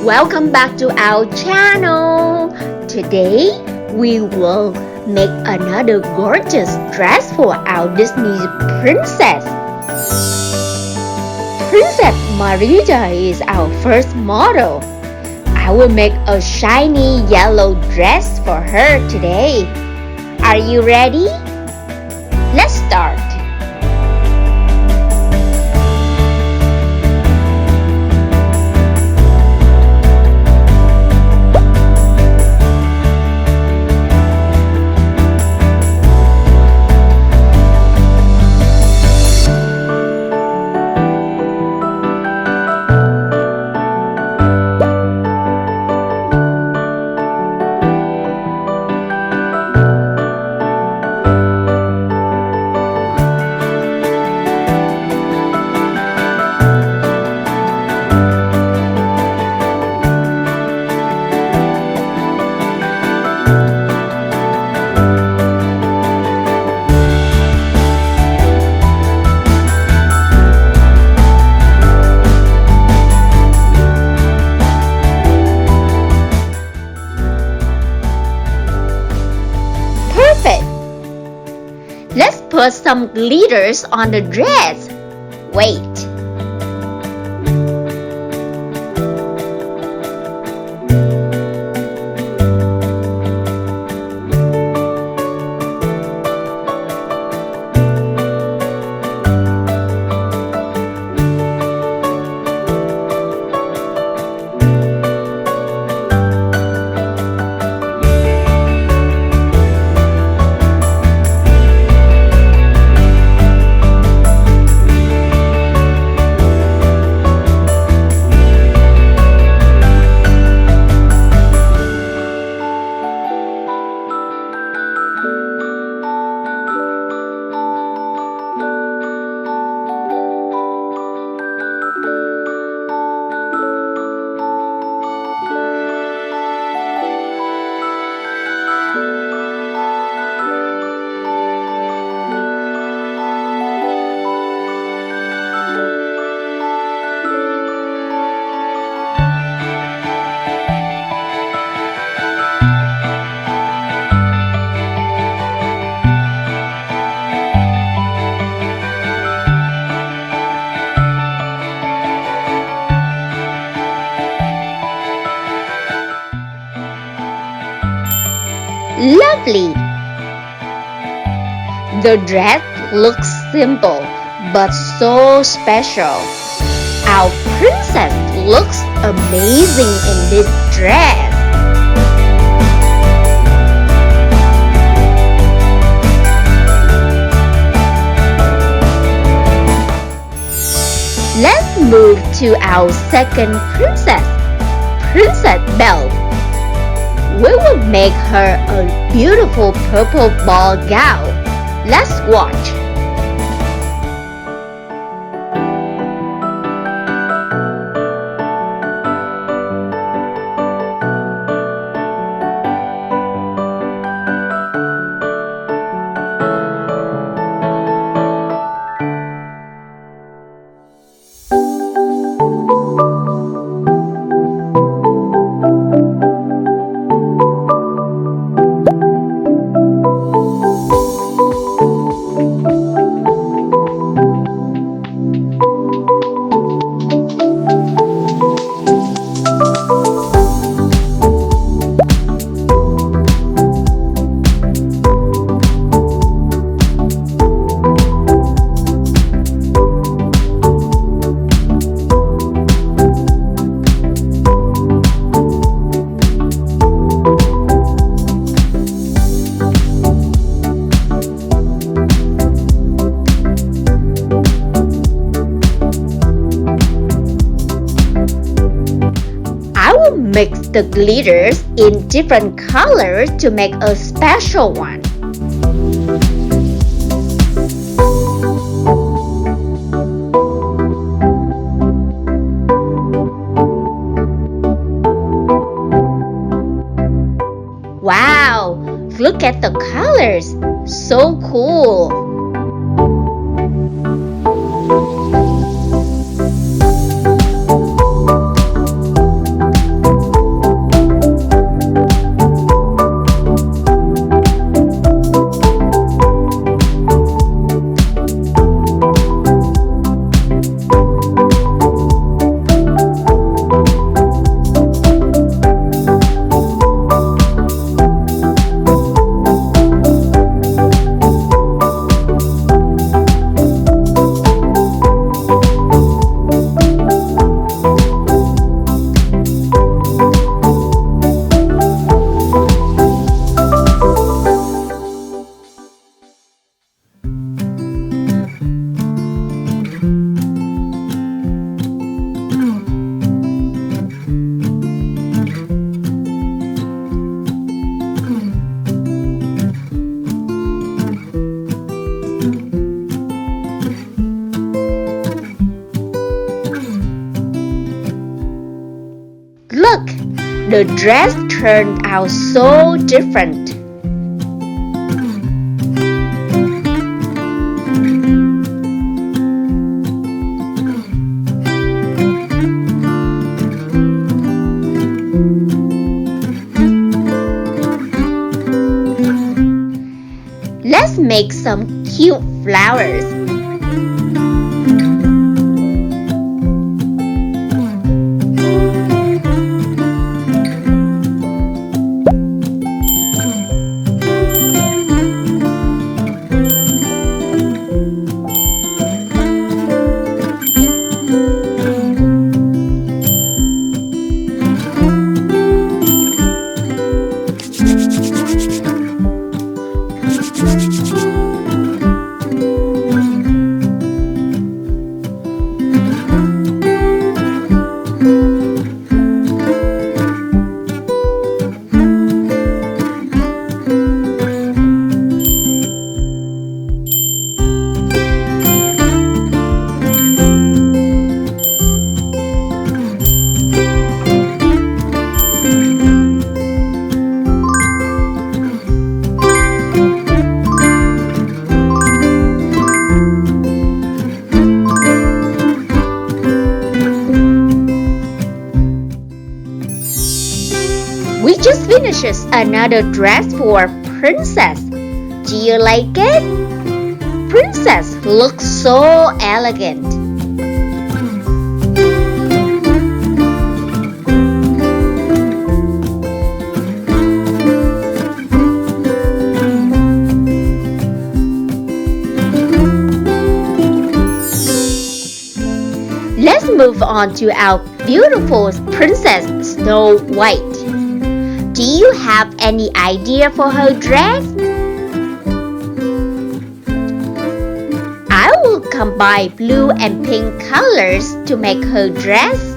Welcome back to our channel. Today we will make another gorgeous dress for our Disney princess. Princess Marita is our first model. I will make a shiny yellow dress for her today. Are you ready? Let's start. Perfect! Let's put some glitters on the dress. Wait. Lovely! The dress looks simple but so special. Our princess looks amazing in this dress. Let's move to our second princess, Princess Belle. We will make her a beautiful purple ball gown. Let's watch. Mix the glitters in different colors to make a special one. Wow! Look at the colors! So cool! Look, the dress turned out so different. Let's make some cute flowers. We just finished another dress for Princess. Do you like it? Princess looks so elegant. Let's move on to our beautiful Princess Snow White. Do you have any idea for her dress? I will combine blue and pink colors to make her dress.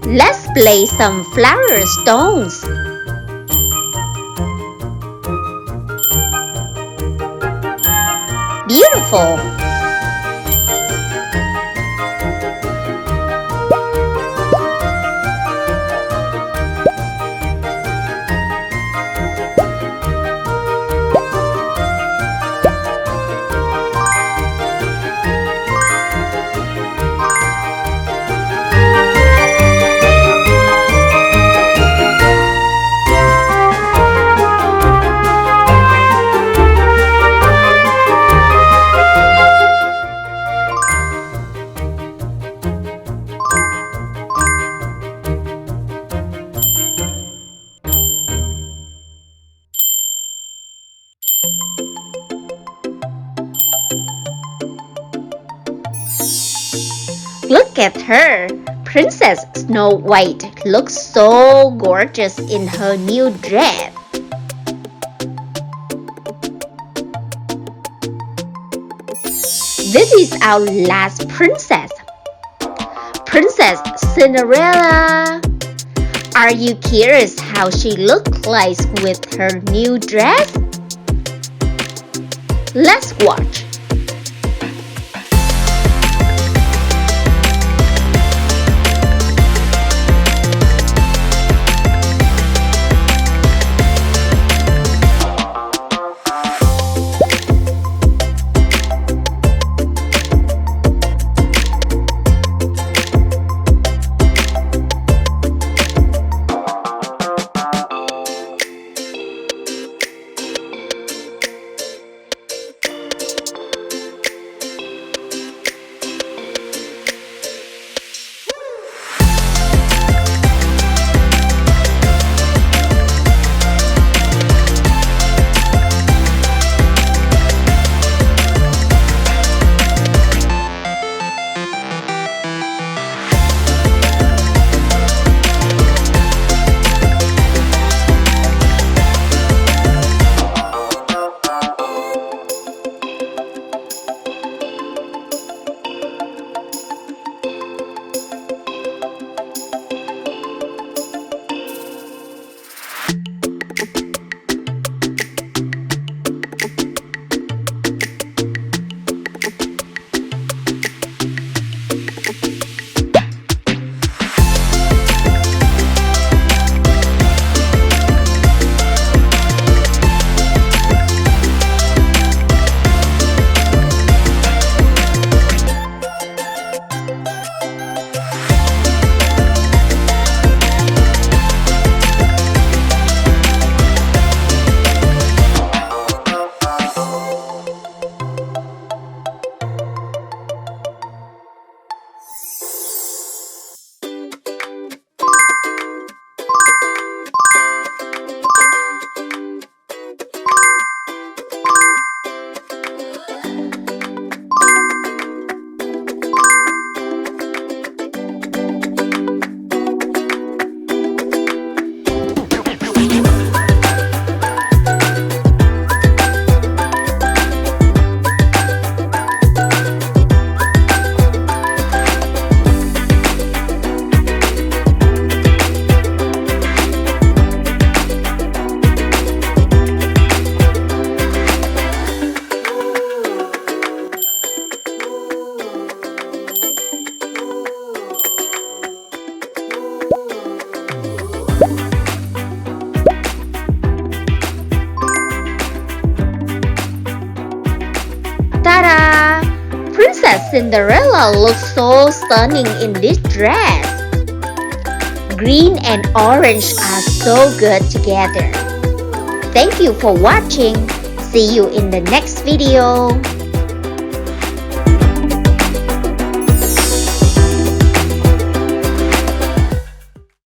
Let's place some flower stones. Beautiful! Look at her! Princess Snow White looks so gorgeous in her new dress. This is our last princess, Princess Cinderella. Are you curious how she looks like with her new dress? Let's watch. Ta-da! Princess Cinderella looks so stunning in this dress. Green and orange are so good together. Thank you for watching. See you in the next video.